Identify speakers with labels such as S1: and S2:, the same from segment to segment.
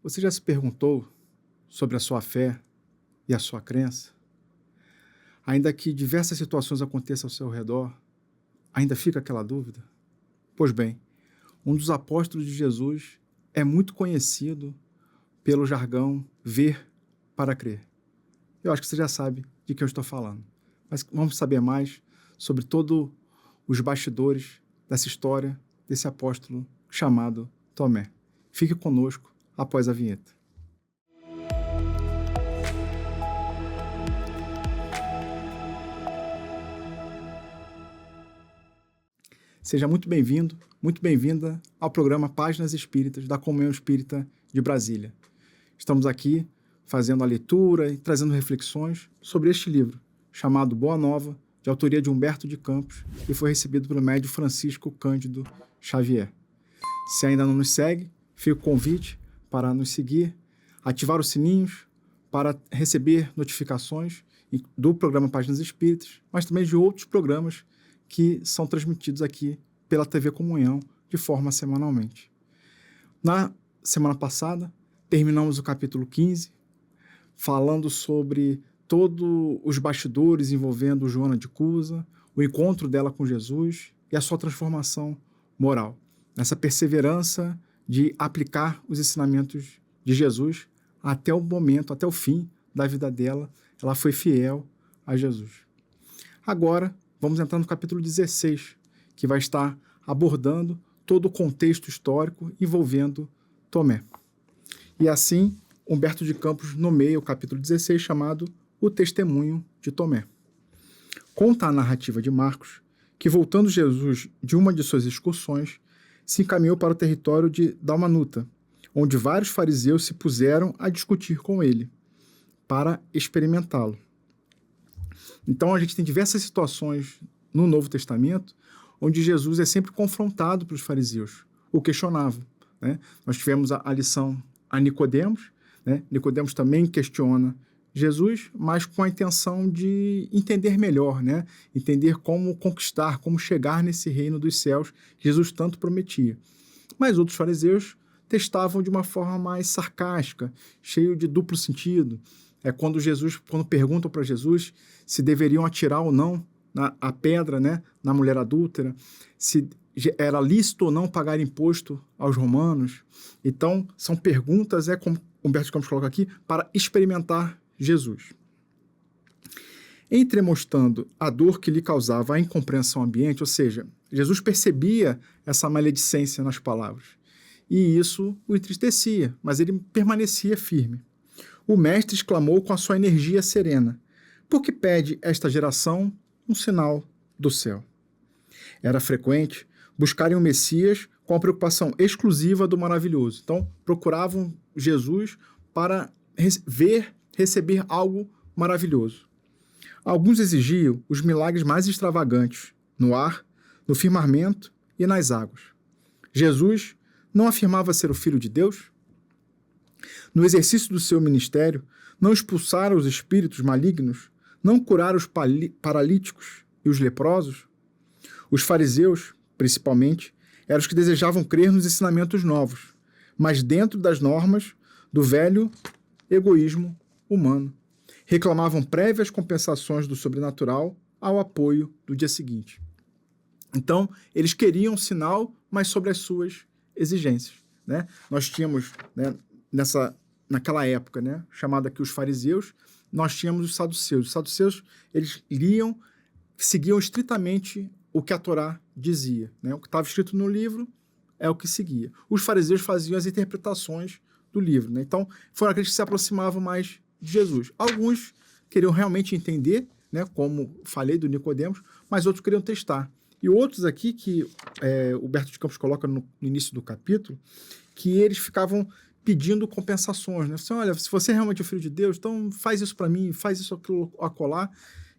S1: Você já se perguntou sobre a sua fé e a sua crença? Ainda que diversas situações aconteçam ao seu redor, ainda fica aquela dúvida? Pois bem, um dos apóstolos de Jesus é muito conhecido pelo jargão ver para crer. Eu acho que você já sabe de que eu estou falando, mas vamos saber mais sobre todos os bastidores dessa história desse apóstolo chamado Tomé. Fique conosco após a vinheta. Seja muito bem-vindo, muito bem-vinda ao programa Páginas Espíritas da Comunhão Espírita de Brasília. Estamos aqui fazendo a leitura e trazendo reflexões sobre este livro, chamado Boa Nova, de autoria de Humberto de Campos, e foi recebido pelo médium Francisco Cândido Xavier. Se ainda não nos segue, fica o convite para nos seguir, ativar os sininhos para receber notificações do programa Páginas Espíritas, mas também de outros programas que são transmitidos aqui pela TV Comunhão de forma semanalmente. Na semana passada, terminamos o capítulo 15, falando sobre todos os bastidores envolvendo Joana de Cusa, o encontro dela com Jesus e a sua transformação moral. Nessa perseverança de aplicar os ensinamentos de Jesus até o momento, até o fim da vida dela, ela foi fiel a Jesus. Agora, vamos entrar no capítulo 16, que vai estar abordando todo o contexto histórico envolvendo Tomé. E assim, Humberto de Campos nomeia o capítulo 16, chamado O Testemunho de Tomé. Conta a narrativa de Marcos que, voltando Jesus de uma de suas excursões, se encaminhou para o território de Dalmanuta, onde vários fariseus se puseram a discutir com ele, para experimentá-lo. Então, a gente tem diversas situações no Novo Testamento onde Jesus é sempre confrontado pelos fariseus, o questionavam, né? Nós tivemos a lição a Nicodemos, né? Nicodemos também questiona Jesus, mas com a intenção de entender melhor, né? Entender como conquistar, como chegar nesse reino dos céus que Jesus tanto prometia. Mas outros fariseus testavam de uma forma mais sarcástica, cheio de duplo sentido. Quando perguntam para Jesus se deveriam atirar ou não a pedra, né, na mulher adúltera, se era lícito ou não pagar imposto aos romanos. Então, são perguntas, como Humberto de Campos coloca aqui, para experimentar Jesus. Entremostrando a dor que lhe causava a incompreensão ambiente, ou seja, Jesus percebia essa maledicência nas palavras, e isso o entristecia, mas ele permanecia firme. O mestre exclamou com a sua energia serena: por que pede esta geração um sinal do céu? Era frequente buscarem o Messias com a preocupação exclusiva do maravilhoso. Então, procuravam Jesus para receber algo maravilhoso. Alguns exigiam os milagres mais extravagantes no ar, no firmamento e nas águas. Jesus não afirmava ser o Filho de Deus? No exercício do seu ministério, não expulsara os espíritos malignos, não curara os paralíticos e os leprosos? Os fariseus, principalmente, eram os que desejavam crer nos ensinamentos novos, mas dentro das normas do velho egoísmo humano. Reclamavam prévias compensações do sobrenatural ao apoio do dia seguinte. Então, eles queriam um sinal, mas sobre as suas exigências, né? Nós tínhamos, né, naquela época, né, chamada aqui os fariseus, nós tínhamos os saduceus. Os saduceus, eles seguiam estritamente o que a Torá dizia, né? O que estava escrito no livro é o que seguia. Os fariseus faziam as interpretações do livro, né? Então, foram aqueles que se aproximavam mais de Jesus. Alguns queriam realmente entender, né, como falei do Nicodemos, mas outros queriam testar. E outros aqui que o Humberto de Campos coloca no início do capítulo, que eles ficavam pedindo compensações, né? Assim, olha, se você é realmente o Filho de Deus, então faz isso para mim, faz isso aquilo acolá.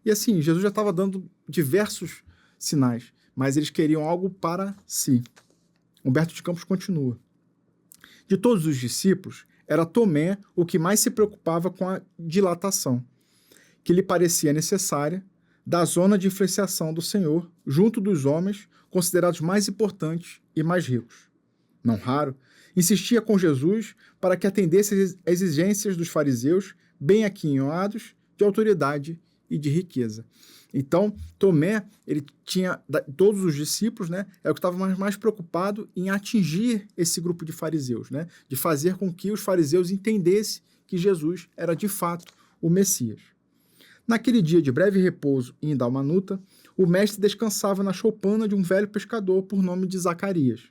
S1: E assim, Jesus já estava dando diversos sinais, mas eles queriam algo para si. Humberto de Campos continua. De todos os discípulos, era Tomé o que mais se preocupava com a dilatação, que lhe parecia necessária, da zona de influenciação do Senhor junto dos homens considerados mais importantes e mais ricos. Não raro, insistia com Jesus para que atendesse às exigências dos fariseus, bem aquinhoados de autoridade e de riqueza. Então, Tomé, ele tinha todos os discípulos, né? É o que estava mais preocupado em atingir esse grupo de fariseus, né? De fazer com que os fariseus entendessem que Jesus era de fato o Messias. Naquele dia de breve repouso em Dalmanuta, o mestre descansava na choupana de um velho pescador por nome de Zacarias,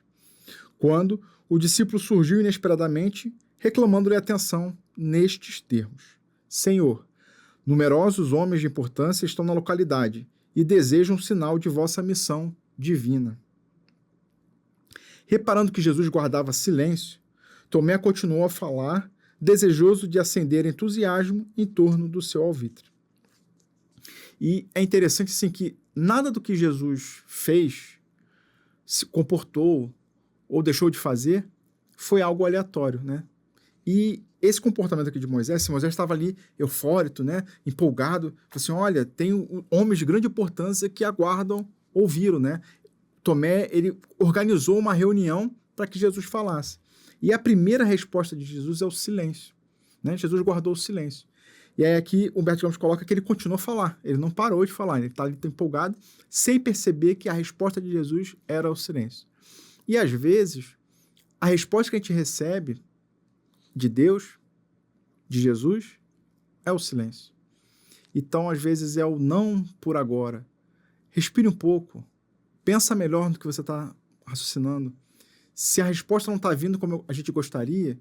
S1: quando o discípulo surgiu inesperadamente, reclamando-lhe atenção nestes termos: Senhor, numerosos homens de importância estão na localidade e desejam um sinal de vossa missão divina. Reparando que Jesus guardava silêncio, Tomé continuou a falar, desejoso de acender entusiasmo em torno do seu alvitre. E é interessante assim, que nada do que Jesus fez, se comportou ou deixou de fazer foi algo aleatório, né? E esse comportamento aqui de Moisés, se Moisés estava ali eufórico, né, empolgado, assim, olha, tem homens de grande importância que aguardam ouvi-lo, né? Tomé, ele organizou uma reunião para que Jesus falasse. E a primeira resposta de Jesus é o silêncio, né? Jesus guardou o silêncio. E aí aqui o Humberto Campos coloca que ele continuou a falar, ele não parou de falar, ele está ali empolgado, sem perceber que a resposta de Jesus era o silêncio. E às vezes, a resposta que a gente recebe de Deus, de Jesus, é o silêncio. Então, às vezes, é o não por agora. Respire um pouco, pensa melhor no que você está raciocinando. Se a resposta não está vindo como a gente gostaria,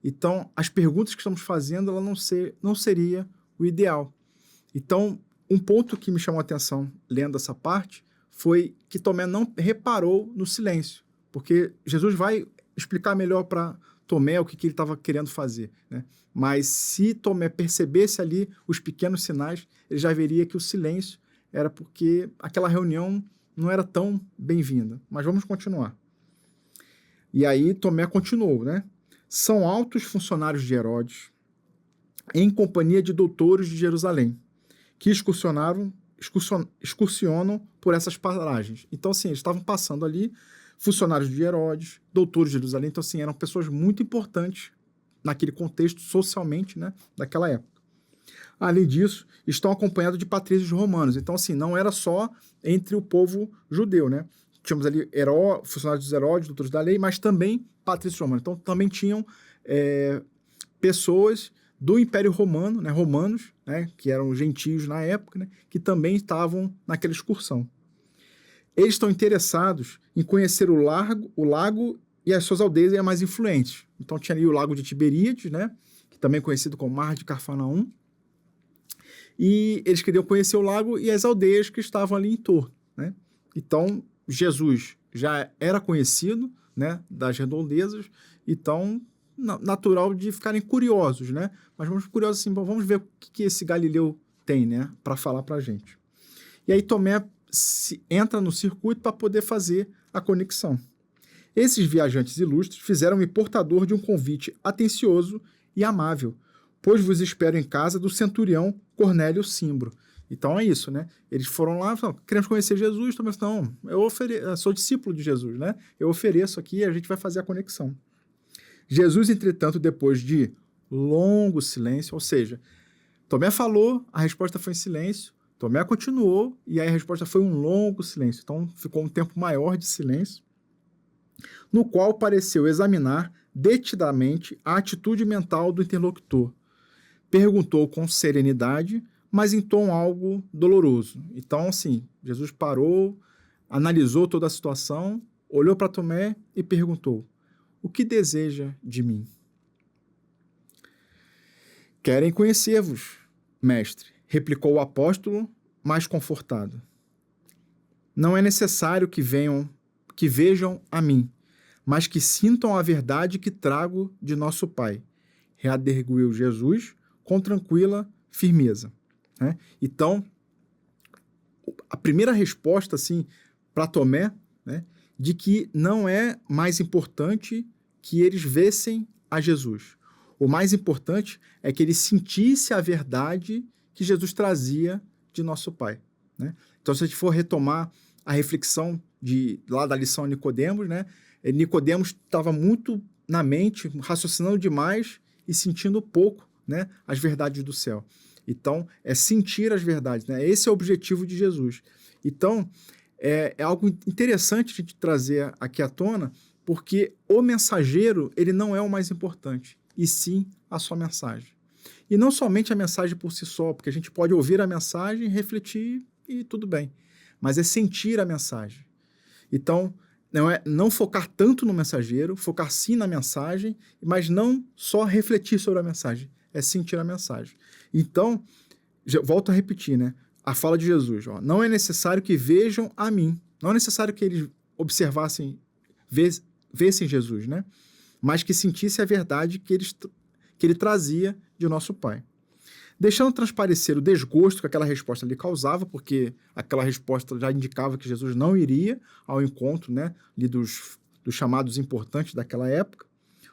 S1: então as perguntas que estamos fazendo ela não seria o ideal. Então, um ponto que me chamou a atenção lendo essa parte foi que Tomé não reparou no silêncio, porque Jesus vai explicar melhor para Tomé o que ele estava querendo fazer, né? Mas se Tomé percebesse ali os pequenos sinais, ele já veria que o silêncio era porque aquela reunião não era tão bem-vinda. Mas vamos continuar. E aí Tomé continuou, né? São altos funcionários de Herodes, em companhia de doutores de Jerusalém, que excursionam por essas paragens. Então, assim, eles estavam passando ali, funcionários de Herodes, doutores de Jerusalém, então, assim, eram pessoas muito importantes naquele contexto, socialmente, né, daquela época. Além disso, estão acompanhados de patrícios romanos. Então, assim, não era só entre o povo judeu, né? Tínhamos ali funcionários dos Herodes, doutores da lei, mas também patrícios romanos. Então, também tinham pessoas do Império Romano, né, romanos, né, que eram gentios na época, né, que também estavam naquela excursão. Eles estão interessados em conhecer o lago e as suas aldeias mais influentes. Então, tinha ali o Lago de Tiberíades, né, que também é conhecido como Mar de Cafarnaum, e eles queriam conhecer o lago e as aldeias que estavam ali em torno, né? Então, Jesus já era conhecido, né, das redondezas, então natural de ficarem curiosos, né? Mas vamos curiosos assim, vamos ver o que esse Galileu tem, né, para falar para a gente. E aí Tomé entra no circuito para poder fazer a conexão. Esses viajantes ilustres fizeram-me portador de um convite atencioso e amável, pois vos espero em casa do centurião Cornélio Cimbro. Então é isso, né? Eles foram lá e falaram, queremos conhecer Jesus, Tomé falou, não, eu sou discípulo de Jesus, né? Eu ofereço aqui e a gente vai fazer a conexão. Jesus, entretanto, depois de longo silêncio, ou seja, Tomé falou, a resposta foi em silêncio, Tomé continuou e aí a resposta foi um longo silêncio. Então ficou um tempo maior de silêncio, no qual pareceu examinar detidamente a atitude mental do interlocutor. Perguntou com serenidade, mas em tom algo doloroso. Então, assim, Jesus parou, analisou toda a situação, olhou para Tomé e perguntou, o que deseja de mim? Querem conhecer-vos, mestre, replicou o apóstolo, mais confortado. Não é necessário que vejam a mim, mas que sintam a verdade que trago de nosso Pai, redarguiu Jesus com tranquila firmeza, né? Então, a primeira resposta, assim, para Tomé, né, de que não é mais importante que eles vissem a Jesus. O mais importante é que eles sentissem a verdade que Jesus trazia de nosso Pai, né? Então, se a gente for retomar a reflexão lá da lição Nicodemos, né? Nicodemos estava muito na mente, raciocinando demais e sentindo pouco, né, as verdades do céu. Então, é sentir as verdades, né? Esse é o objetivo de Jesus. Então, é algo interessante a gente trazer aqui à tona, porque o mensageiro, ele não é o mais importante, e sim a sua mensagem. E não somente a mensagem por si só, porque a gente pode ouvir a mensagem, refletir e tudo bem, mas é sentir a mensagem. Então, não focar tanto no mensageiro, focar sim na mensagem, mas não só refletir sobre a mensagem, é sentir a mensagem. Então, volto a repetir, né? A fala de Jesus, ó, não é necessário que vejam a mim, não é necessário que eles observassem, vissem Jesus, né? Mas que sentissem a verdade que ele trazia de nosso Pai. Deixando transparecer o desgosto que aquela resposta lhe causava, porque aquela resposta já indicava que Jesus não iria ao encontro, né, ali dos chamados importantes daquela época,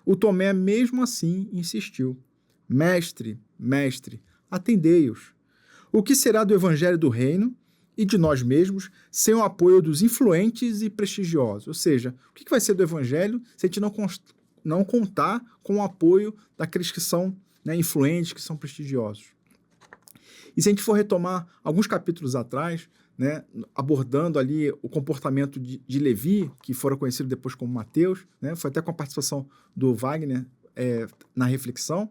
S1: o Tomé, mesmo assim, insistiu. Mestre, atendei-os. O que será do evangelho do reino e de nós mesmos sem o apoio dos influentes e prestigiosos? Ou seja, o que vai ser do evangelho se a gente não contar com o apoio daqueles que são, né, influentes, que são prestigiosos? E se a gente for retomar alguns capítulos atrás, né, abordando ali o comportamento de Levi, que fora conhecido depois como Mateus, né, foi até com a participação do Wagner na reflexão,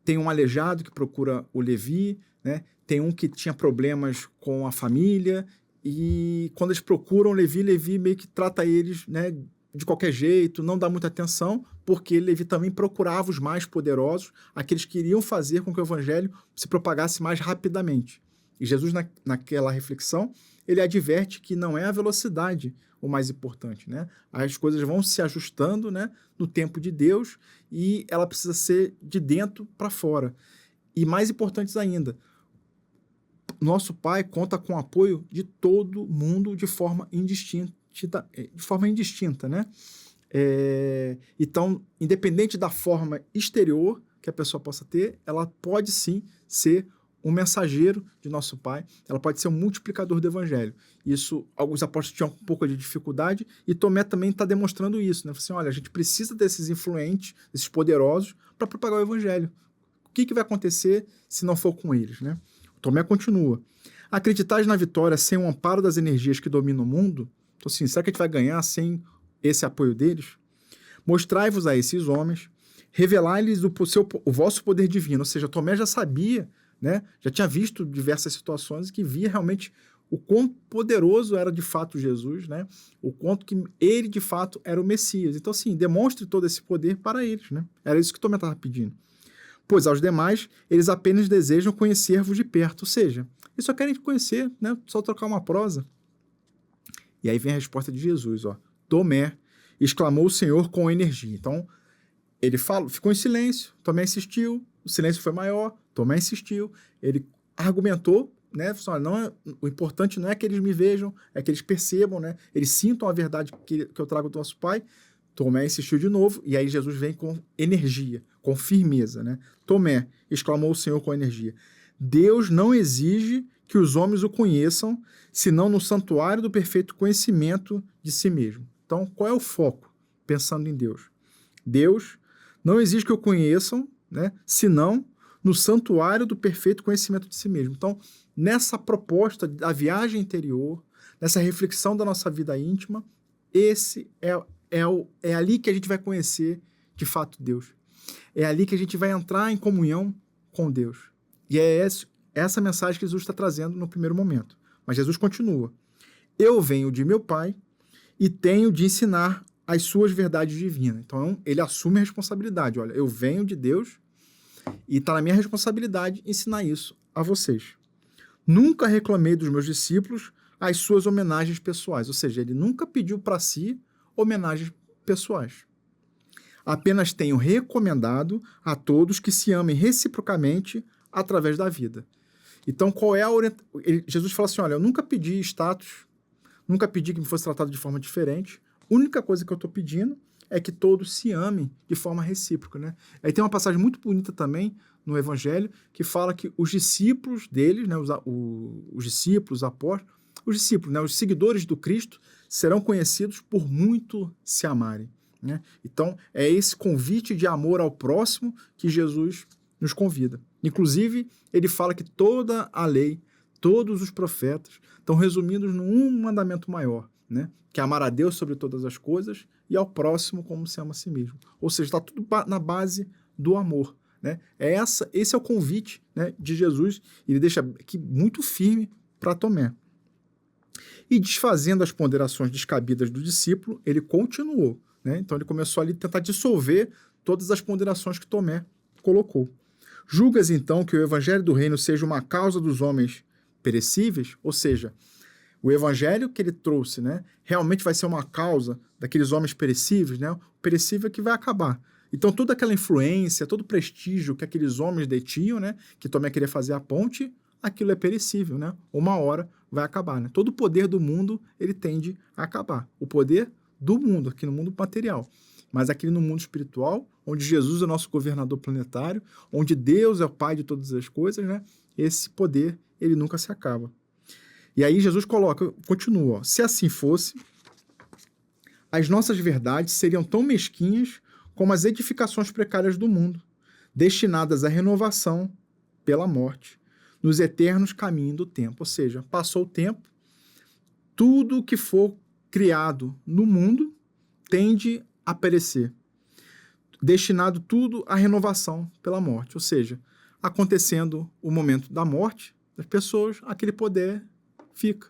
S1: tem um aleijado que procura o Levi, né, tem um que tinha problemas com a família, e quando eles procuram Levi meio que trata eles, né, de qualquer jeito, não dá muita atenção, porque Levi também procurava os mais poderosos, aqueles que iriam fazer com que o evangelho se propagasse mais rapidamente. E Jesus, naquela reflexão, ele adverte que não é a velocidade o mais importante, né? As coisas vão se ajustando, né, no tempo de Deus, e ela precisa ser de dentro para fora. E mais importantes ainda, nosso Pai conta com o apoio de todo mundo de forma indistinta, né? Então, independente da forma exterior que a pessoa possa ter, ela pode sim ser um mensageiro de nosso Pai, ela pode ser um multiplicador do evangelho. Isso, alguns apóstolos tinham um pouco de dificuldade, e Tomé também está demonstrando isso, né? Assim, olha, a gente precisa desses influentes, desses poderosos, para propagar o evangelho. O que vai acontecer se não for com eles, né? Tomé continua. Acreditais na vitória sem o amparo das energias que dominam o mundo? Então, assim, será que a gente vai ganhar sem esse apoio deles? Mostrai-vos a esses homens, revelai-lhes o vosso poder divino. Ou seja, Tomé já sabia, né? Já tinha visto diversas situações que via realmente o quão poderoso era de fato Jesus, né? O quanto que ele de fato era o Messias. Então, assim, demonstre todo esse poder para eles, né? Era isso que Tomé estava pedindo. Pois aos demais, eles apenas desejam conhecer-vos de perto. Ou seja, eles só querem te conhecer, né? Só trocar uma prosa. E aí vem a resposta de Jesus, ó. Tomé, exclamou o Senhor com energia. Então, ele ficou em silêncio, Tomé insistiu, o silêncio foi maior, Tomé insistiu, ele argumentou, né? O importante não é que eles me vejam, é que eles percebam, né? Eles sintam a verdade que eu trago do nosso Pai. Tomé insistiu de novo, e aí Jesus vem com energia, com firmeza, né? Tomé, exclamou o Senhor com energia, Deus não exige que os homens o conheçam, senão no santuário do perfeito conhecimento de si mesmo. Então, qual é o foco, pensando em Deus? Deus não exige que o conheçam, né, senão no santuário do perfeito conhecimento de si mesmo. Então, nessa proposta da viagem interior, nessa reflexão da nossa vida íntima, esse é ali que a gente vai conhecer de fato Deus. É ali que a gente vai entrar em comunhão com Deus. E é essa mensagem que Jesus está trazendo no primeiro momento. Mas Jesus continua. Eu venho de meu Pai e tenho de ensinar as suas verdades divinas. Então, ele assume a responsabilidade. Olha, eu venho de Deus e está na minha responsabilidade ensinar isso a vocês. Nunca reclamei dos meus discípulos as suas homenagens pessoais. Ou seja, ele nunca pediu para si homenagens pessoais. Apenas tenho recomendado a todos que se amem reciprocamente através da vida. Então, qual é a orientação? Jesus fala assim, olha, eu nunca pedi status, nunca pedi que me fosse tratado de forma diferente. A única coisa que eu estou pedindo é que todos se amem de forma recíproca, né? Aí tem uma passagem muito bonita também no Evangelho que fala que os discípulos deles, né, os discípulos, os apóstolos, os discípulos, né, os seguidores do Cristo serão conhecidos por muito se amarem, né? Então, é esse convite de amor ao próximo que Jesus nos convida. Inclusive, ele fala que toda a lei, todos os profetas estão resumidos num mandamento maior, né? Que é amar a Deus sobre todas as coisas e ao próximo como se ama a si mesmo. Ou seja, está tudo na base do amor, né? Esse é o convite, né, de Jesus. Ele deixa aqui muito firme para Tomé. E desfazendo as ponderações descabidas do discípulo, ele continuou, né? Então ele começou ali a tentar dissolver todas as ponderações que Tomé colocou. Julgas então que o evangelho do reino seja uma causa dos homens perecíveis? Ou seja, o evangelho que ele trouxe, né, realmente vai ser uma causa daqueles homens perecíveis, né? O perecível é que vai acabar. Então toda aquela influência, todo o prestígio que aqueles homens detinham, né, que Tomé queria fazer a ponte, aquilo é perecível, né? Uma hora vai acabar, né? Todo o poder do mundo, ele tende a acabar. O poder do mundo, aqui no mundo material. Mas aqui no mundo espiritual, onde Jesus é o nosso governador planetário, onde Deus é o Pai de todas as coisas, né? Esse poder, ele nunca se acaba. E aí Jesus continua, ó, se assim fosse, as nossas verdades seriam tão mesquinhas como as edificações precárias do mundo, destinadas à renovação pela morte, nos eternos caminhos do tempo. Ou seja, passou o tempo, tudo que for criado no mundo tende a perecer, destinado tudo à renovação pela morte. Ou seja, acontecendo o momento da morte das pessoas, aquele poder fica.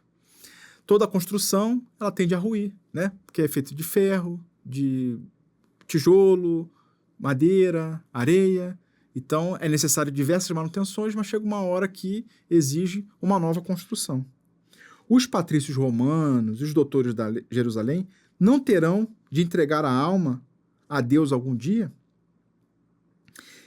S1: Toda a construção, ela tende a ruir, né? Porque é feito de ferro, de tijolo, madeira, areia. Então, é necessário diversas manutenções, mas chega uma hora que exige uma nova construção. Os patrícios romanos, os doutores da Jerusalém, não terão de entregar a alma a Deus algum dia?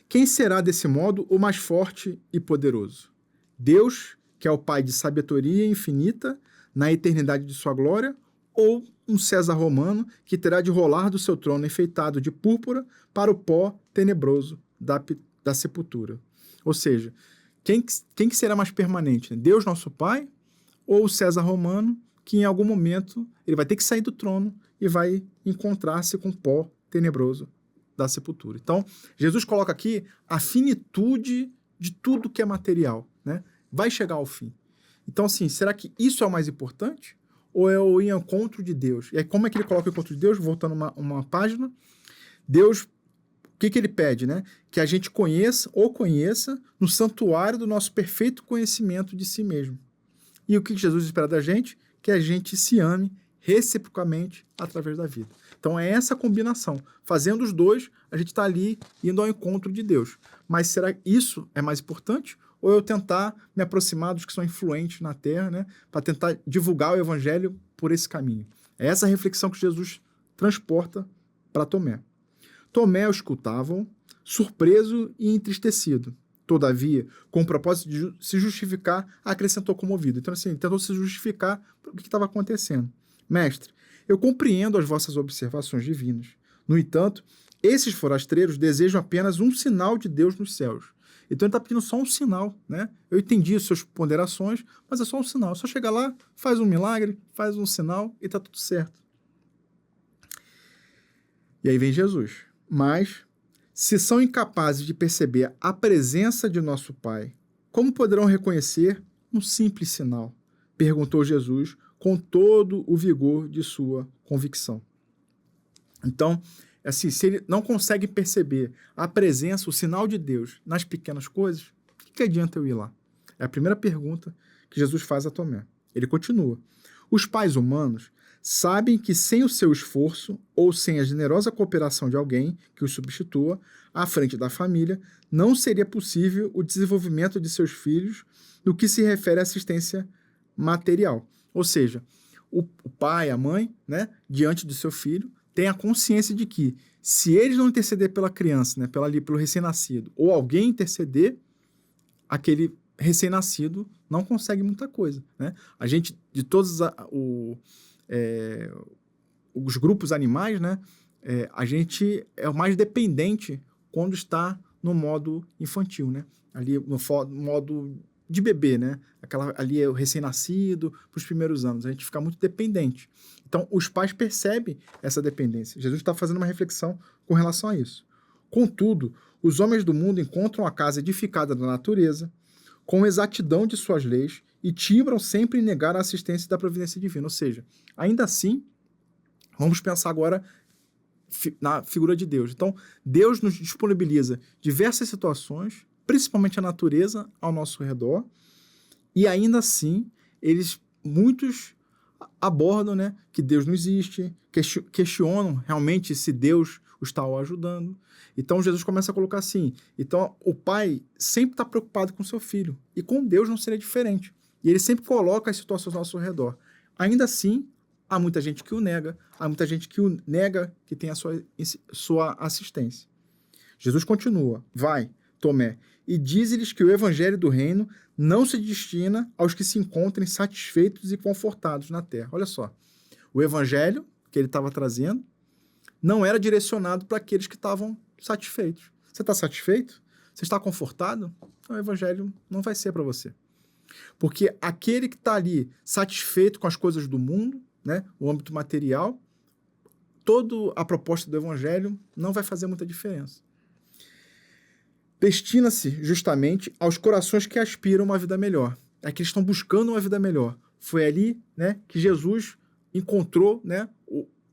S1: Quem será, desse modo, o mais forte e poderoso? Deus, que é o Pai de sabedoria infinita, na eternidade de sua glória, ou um César romano que terá de rolar do seu trono enfeitado de púrpura para o pó tenebroso da sepultura? Ou seja, quem que será mais permanente? Deus, nosso Pai, ou o César romano, que em algum momento ele vai ter que sair do trono e vai encontrar-se com o pó tenebroso da sepultura? Então, Jesus coloca aqui a finitude de tudo que é material, né? Vai chegar ao fim. Então, assim, será que isso é o mais importante? Ou é o encontro de Deus? E aí, como é que ele coloca o encontro de Deus? Voltando uma página, Deus, o que ele pede, né? Que a gente conheça no santuário do nosso perfeito conhecimento de si mesmo. E o que Jesus espera da gente? Que a gente se ame reciprocamente através da vida. Então é essa combinação. Fazendo os dois, a gente está ali indo ao encontro de Deus. Mas será que isso é mais importante? Ou eu tentar me aproximar dos que são influentes na Terra, né? Para tentar divulgar o Evangelho por esse caminho? É essa reflexão que Jesus transporta para Tomé. Tomé o escutavam, surpreso e entristecido. Todavia, com o propósito de se justificar, acrescentou comovido. Então, assim, tentou se justificar para o que estava acontecendo. Mestre, eu compreendo as vossas observações divinas. No entanto, esses forasteiros desejam apenas um sinal de Deus nos céus. Então, ele está pedindo só um sinal, né? Eu entendi as suas ponderações, mas é só um sinal. É só chegar lá, faz um milagre, faz um sinal e está tudo certo. E aí vem Jesus. Mas, se são incapazes de perceber a presença de nosso Pai, como poderão reconhecer um simples sinal? Perguntou Jesus com todo o vigor de sua convicção. Então, assim, se ele não consegue perceber a presença, o sinal de Deus nas pequenas coisas, o que adianta eu ir lá? É a primeira pergunta que Jesus faz a Tomé. Ele continua. Os pais humanos sabem que sem o seu esforço ou sem a generosa cooperação de alguém que os substitua à frente da família, não seria possível o desenvolvimento de seus filhos no que se refere à assistência material. Ou seja, o pai, a mãe, né, diante do seu filho, tem a consciência de que se eles não interceder pela criança, né, pelo recém-nascido, ou alguém interceder, aquele recém-nascido não consegue muita coisa, né? A gente, de todos os grupos animais, né, a gente é o mais dependente quando está no modo infantil, né? Ali no modo de bebê, né? Ali é o recém-nascido, para os primeiros anos. A gente fica muito dependente. Então, os pais percebem essa dependência. Jesus está fazendo uma reflexão com relação a isso. Contudo, os homens do mundo encontram a casa edificada da natureza, com exatidão de suas leis, e timbram sempre em negar a assistência da providência divina. Ou seja, ainda assim, vamos pensar agora na figura de Deus. Então, Deus nos disponibiliza diversas situações, principalmente a natureza ao nosso redor, e ainda assim, muitos abordam, né, que Deus não existe, questionam realmente se Deus o está ajudando. Então, Jesus começa a colocar assim, então, o pai sempre está preocupado com seu filho, e com Deus não seria diferente. E ele sempre coloca as situações ao nosso redor. Ainda assim, há muita gente que o nega, há muita gente que o nega que tem a sua assistência. Jesus continua, vai, Tomé, e diz-lhes que o evangelho do reino não se destina aos que se encontrem satisfeitos e confortados na terra. Olha só, o evangelho que ele estava trazendo não era direcionado para aqueles que estavam satisfeitos. Você está satisfeito? Você está confortado? Então, o evangelho não vai ser para você. Porque aquele que está ali satisfeito com as coisas do mundo, né, o âmbito material, toda a proposta do evangelho não vai fazer muita diferença. Destina-se justamente aos corações que aspiram a uma vida melhor. É que eles estão buscando uma vida melhor. Foi ali, né, que Jesus encontrou, né,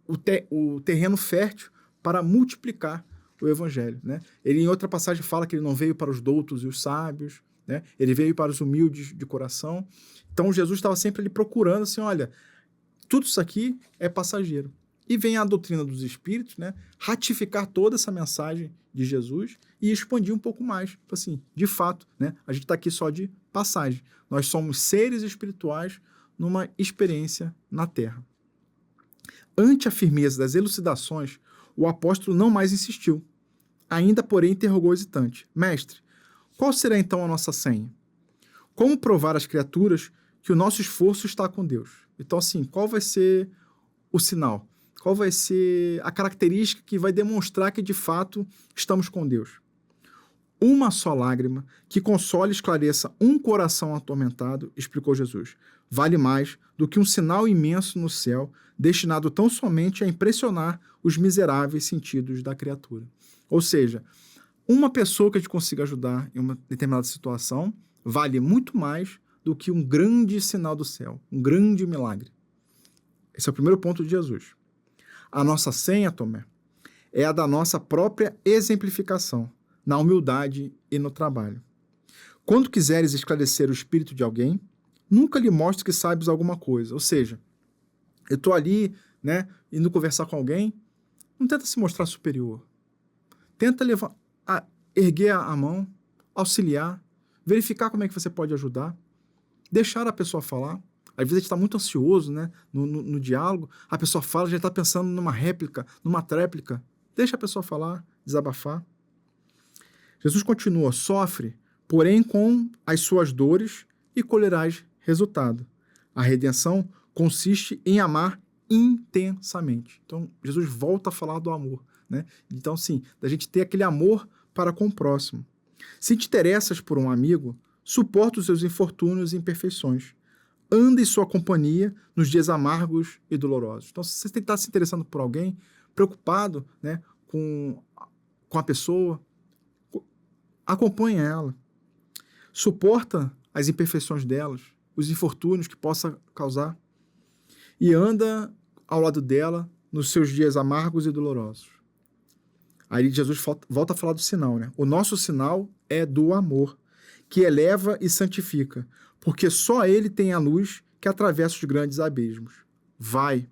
S1: o terreno fértil para multiplicar o evangelho. Né? Ele, em outra passagem, fala que ele não veio para os doutos e os sábios, né? Ele veio para os humildes de coração. Então, Jesus estava sempre ali procurando, assim, olha, tudo isso aqui é passageiro. E vem a doutrina dos espíritos, né, ratificar toda essa mensagem de Jesus e expandir um pouco mais. Assim, de fato, né, a gente está aqui só de passagem. Nós somos seres espirituais numa experiência na Terra. Ante a firmeza das elucidações, o apóstolo não mais insistiu. Ainda, porém, interrogou o hesitante. Mestre, qual será então a nossa senha? Como provar às criaturas que o nosso esforço está com Deus? Então, assim, qual vai ser o sinal? Qual vai ser a característica que vai demonstrar que, de fato, estamos com Deus? Uma só lágrima que console e esclareça um coração atormentado, explicou Jesus, vale mais do que um sinal imenso no céu, destinado tão somente a impressionar os miseráveis sentidos da criatura. Ou seja, uma pessoa que a gente consiga ajudar em uma determinada situação vale muito mais do que um grande sinal do céu, um grande milagre. Esse é o primeiro ponto de Jesus. A nossa senha, Tomé, é a da nossa própria exemplificação, na humildade e no trabalho. Quando quiseres esclarecer o espírito de alguém, nunca lhe mostres que sabes alguma coisa. Ou seja, eu estou ali, né, indo conversar com alguém, não tenta se mostrar superior. Tenta erguer a mão, auxiliar, verificar como é que você pode ajudar, deixar a pessoa falar. Às vezes a gente está muito ansioso, né, no diálogo, a pessoa fala, já está pensando numa réplica, numa tréplica. Deixa a pessoa falar, desabafar. Jesus continua, sofre, porém com as suas dores e colherás resultado. A redenção consiste em amar intensamente. Então, Jesus volta a falar do amor. Né? Então, sim, da gente ter aquele amor para com o próximo. Se te interessas por um amigo, suporta os seus infortúnios e imperfeições. Anda em sua companhia nos dias amargos e dolorosos. Então, se você está se interessando por alguém, preocupado, né, com a pessoa, acompanha ela. Suporta as imperfeições delas, os infortúnios que possa causar. E anda ao lado dela nos seus dias amargos e dolorosos. Aí Jesus volta a falar do sinal, né? O nosso sinal é do amor, que eleva e santifica, porque só ele tem a luz que atravessa os grandes abismos. Vai,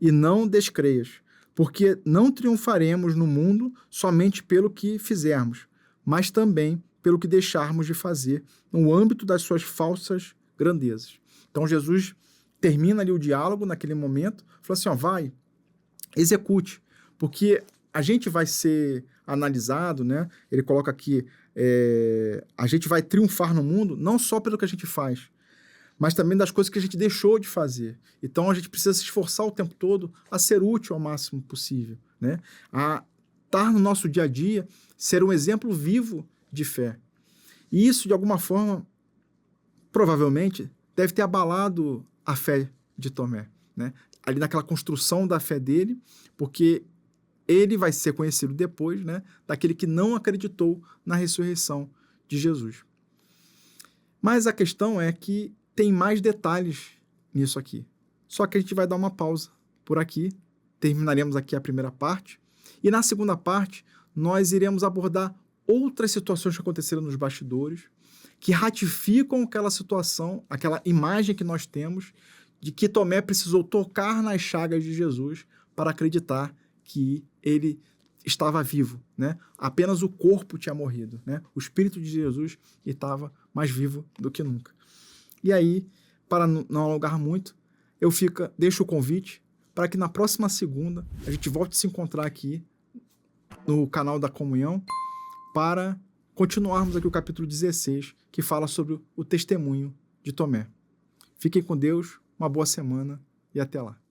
S1: e não descreias, porque não triunfaremos no mundo somente pelo que fizermos, mas também pelo que deixarmos de fazer no âmbito das suas falsas grandezas. Então Jesus termina ali o diálogo naquele momento, fala assim, ó, vai, execute, porque a gente vai ser analisado, né? Ele coloca aqui, a gente vai triunfar no mundo não só pelo que a gente faz, mas também das coisas que a gente deixou de fazer. Então, a gente precisa se esforçar o tempo todo a ser útil ao máximo possível, né? A estar no nosso dia a dia, ser um exemplo vivo de fé. E isso, de alguma forma, provavelmente, deve ter abalado a fé de Tomé, né? ali naquela construção da fé dele, porque ele vai ser conhecido depois, né, daquele que não acreditou na ressurreição de Jesus. Mas a questão é que tem mais detalhes nisso aqui. Só que a gente vai dar uma pausa por aqui, terminaremos aqui a primeira parte, e na segunda parte nós iremos abordar outras situações que aconteceram nos bastidores, que ratificam aquela situação, aquela imagem que nós temos de que Tomé precisou tocar nas chagas de Jesus para acreditar que ele estava vivo, né? Apenas o corpo tinha morrido, né? O espírito de Jesus estava mais vivo do que nunca. E aí, para não alongar muito, eu deixo o convite para que na próxima segunda a gente volte a se encontrar aqui no canal da Comunhão para continuarmos aqui o capítulo 16, que fala sobre o testemunho de Tomé. Fiquem com Deus, uma boa semana e até lá.